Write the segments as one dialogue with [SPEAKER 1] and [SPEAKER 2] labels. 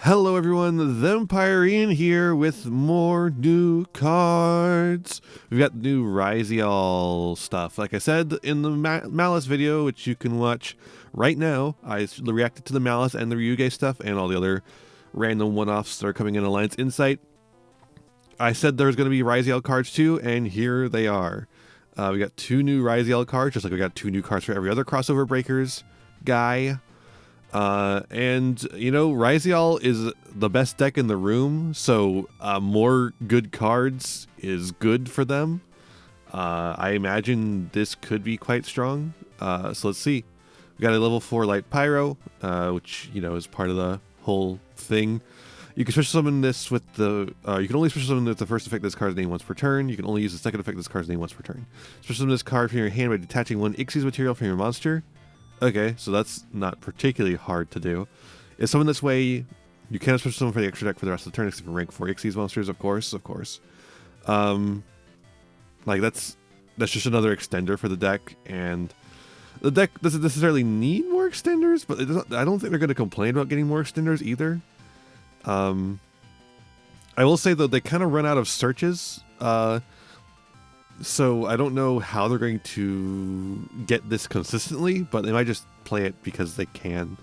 [SPEAKER 1] Hello everyone, Thempire Ian here with more new cards. We've got new Ryzeal stuff. Like I said in the Malice video, which you can watch right now, I reacted to the Malice and the yugioh stuff and all the other random one-offs that are coming in Alliance Insight. I said there was going to be Ryzeal cards too, and here they are. We got two new Ryzeal cards, just like we got two new cards for every other crossover breakers guy. And you know, Ryzeal is the best deck in the room, so more good cards is good for them. I imagine this could be quite strong. So let's see. We got a level 4 light Pyro, which you know is part of the whole thing. You can special summon this with the. You can only special summon with the first effect of this card's name once per turn. You can only use the second effect of this card's name once per turn. Special summon this card from your hand by detaching one Xyz material from your monster. Okay, so that's not particularly hard to do. If summon this way, you can't special summon for the extra deck for the rest of the turn except for rank 4 Xyz monsters, of course. Like that's just another extender for the deck, and the deck doesn't necessarily need more extenders, but I don't think they're going to complain about getting more extenders either. I will say though, they kind of run out of searches, so I don't know how they're going to get this consistently, but they might just play it because they can.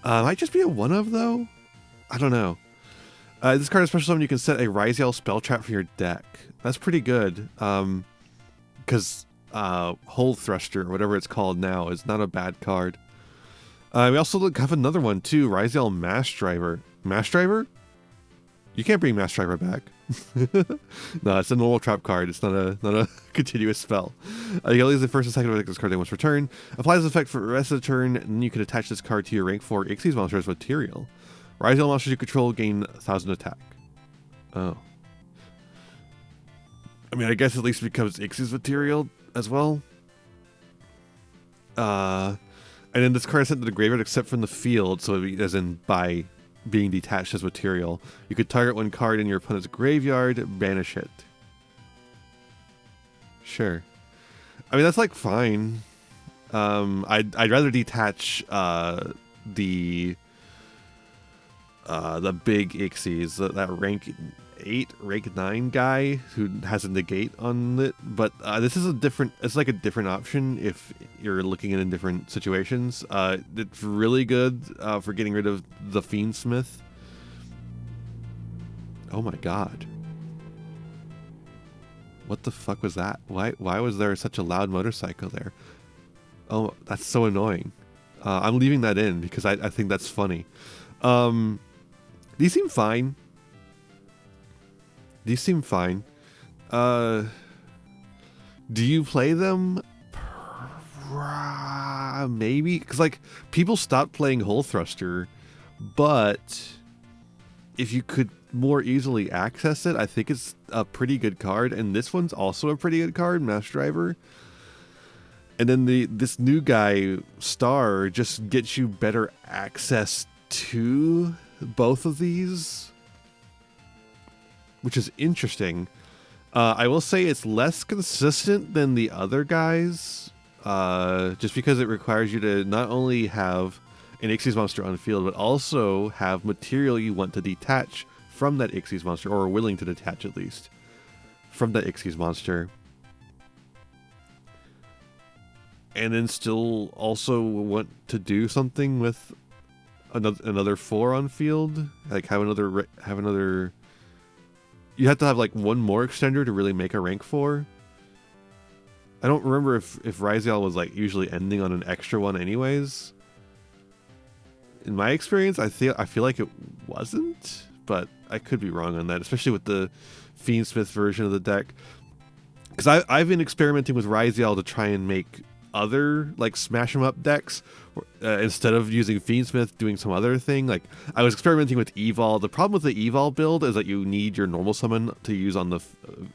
[SPEAKER 1] Might just be a one-of though? I don't know. This card is special summon. You can set a Ryzeal spell trap for your deck. That's pretty good. Because Hole Thruster, or whatever it's called now, is not a bad card. We also have another one too, Ryzeal Mass Driver. Mass Driver? You can't bring Mass Driver back. No, it's a normal trap card. It's not a continuous spell. You can only use the first and second effect of this card once per turn. Applies the effect for the rest of the turn, and then you can attach this card to your rank 4 Xyz monsters material. Ryzeal monsters you control gain 1,000 attack. Oh. I mean, I guess at least it becomes Xyz material as well. And then this card is sent to the graveyard except from the field, so as in by being detached as material. You could target one card in your opponent's graveyard, banish it. Sure. I mean, that's like fine. I'd rather detach the big Xyz, that rank 8, rank 9 guy who has a negate on it, but this is it's like a different option if you're looking at it in different situations. It's really good for getting rid of the Fiendsmith. Oh my god. What the fuck was that? Why was there such a loud motorcycle there? Oh, that's so annoying. I'm leaving that in because I think that's funny. These seem fine. These seem fine. Do you play them? Maybe, because like people stopped playing Hole Thruster, but if you could more easily access it, I think it's a pretty good card. And this one's also a pretty good card, Mass Driver. And then this new guy, Star, just gets you better access to both of these, which is interesting. I will say it's less consistent than the other guys, just because it requires you to not only have an Xyz monster on field, but also have material you want to detach from that Xyz monster, or are willing to detach at least, from that Xyz monster. And then still also want to do something with another 4 on field, like have another. You have to have like one more extender to really make a rank 4. I don't remember if Ryzeal was like usually ending on an extra one anyways. In my experience, I feel like it wasn't, but I could be wrong on that, especially with the Fiendsmith version of the deck. Because I've been experimenting with Ryzeal to try and make other like smash 'em up decks instead of using Fiendsmith, doing some other thing. Like I was experimenting with Evol. The problem with the Evol build is that you need your normal summon to use on the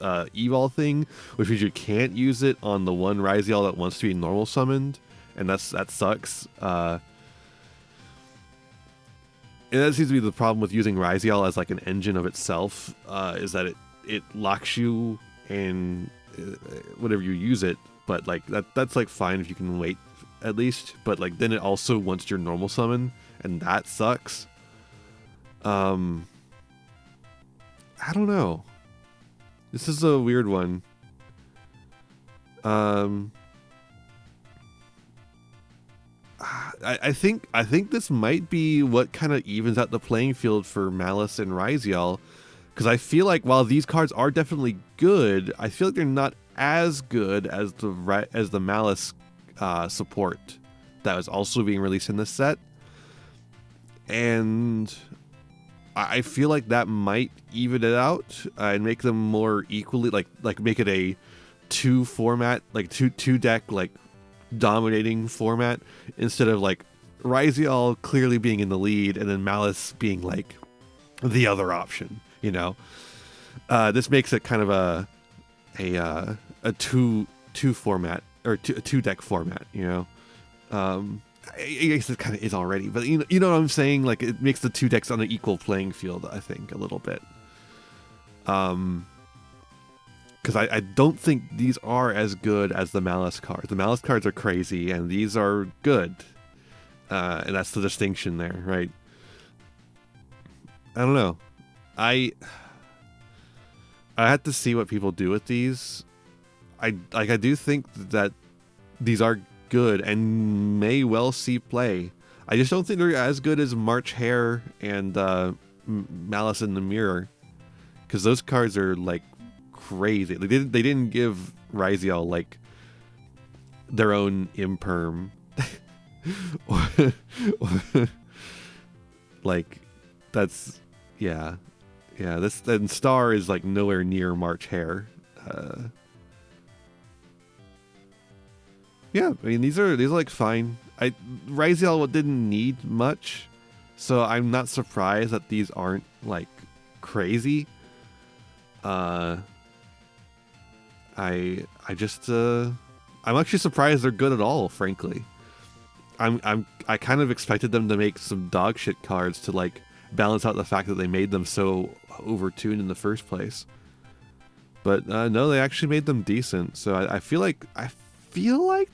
[SPEAKER 1] Evol thing, which means you can't use it on the one Ryzeal that wants to be normal summoned, and that sucks. And that seems to be the problem with using Ryzeal as like an engine of itself, is that it locks you in whenever you use it. But like that's like fine if you can wait at least, but like then it also wants your normal summon, and that sucks. I don't know. This is a weird one. I think this might be what kind of evens out the playing field for Malice and Ryzeal, because I feel like while these cards are definitely good, I feel like they're not as good as the Malice support that was also being released in this set, and I feel like that might even it out and make them more equally like make it a two format, like two deck like dominating format, instead of like Ryzeal clearly being in the lead and then Malice being like the other option, you know. This makes it kind of a two format, or two deck format, you know. I guess it kind of is already, but you know what I'm saying, like it makes the two decks on an equal playing field, I think, a little bit. Because I don't think these are as good as the Malice cards. The Malice cards are crazy, and these are good. And that's the distinction there, right? I don't know. I have to see what people do with these. I do think that these are good and may well see play. I just don't think they're as good as March Hare and Malice in the Mirror, because those cards are like crazy. They didn't give Ryzeal like their own imperm. Like that's this, and Star is like nowhere near March Hare. Yeah, I mean these are like fine. Ryzeal didn't need much, so I'm not surprised that these aren't like crazy. I'm actually surprised they're good at all, frankly. I kind of expected them to make some dog shit cards to like balance out the fact that they made them so overtuned in the first place. But no, they actually made them decent. So I feel like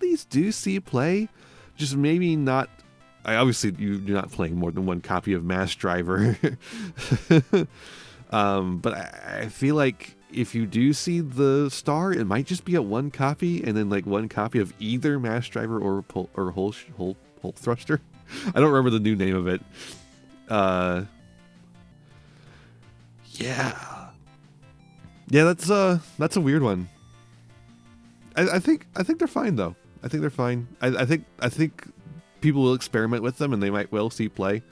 [SPEAKER 1] these do see play, just maybe not. Obviously you're not playing more than one copy of Mass Driver. But I feel like if you do see the Star, it might just be at one copy, and then like one copy of either Mass Driver or Hole Thruster. I don't remember the new name of it. Yeah, that's a weird one. I think they're fine though. I think they're fine. I think people will experiment with them and they might well see play.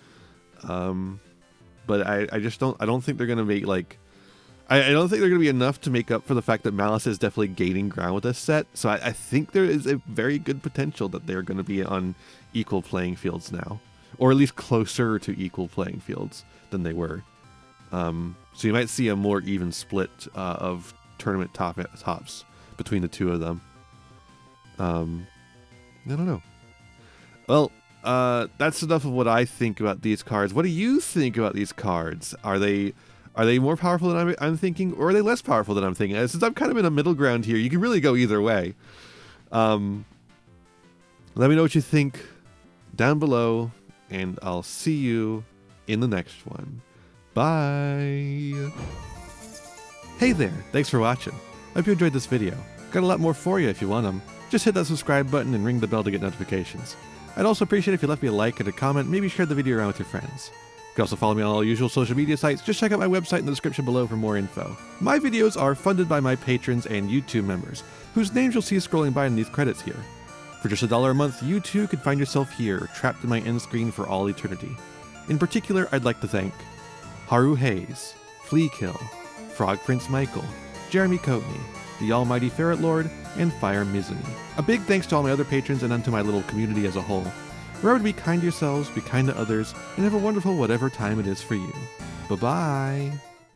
[SPEAKER 1] But I don't think they're gonna make like. I don't think they're going to be enough to make up for the fact that Malice is definitely gaining ground with this set. So I think there is a very good potential that they're going to be on equal playing fields now. Or at least closer to equal playing fields than they were. So you might see a more even split of tournament tops between the two of them. I don't know. Well, that's enough of what I think about these cards. What do you think about these cards? Are they more powerful than I'm thinking, or are they less powerful than I'm thinking? Since I'm kind of in a middle ground here, you can really go either way. Let me know what you think down below, and I'll see you in the next one. Bye! Hey there, thanks for watching. I hope you enjoyed this video. Got a lot more for you if you want them. Just hit that subscribe button and ring the bell to get notifications. I'd also appreciate it if you left me a like and a comment, maybe share the video around with your friends. You can also follow me on all usual social media sites. Just check out my website in the description below for more info. My videos are funded by my patrons and YouTube members, whose names you'll see scrolling by in these credits here. For just $1 a month, you too could find yourself here, trapped in my end screen for all eternity. In particular, I'd like to thank Haru Hayes, Fleakill, Frog Prince Michael, Jeremy Coatney, the Almighty Ferret Lord, and Fire Mizuni. A big thanks to all my other patrons and unto my little community as a whole. Remember to be kind to yourselves, be kind to others, and have a wonderful whatever time it is for you. Bye-bye!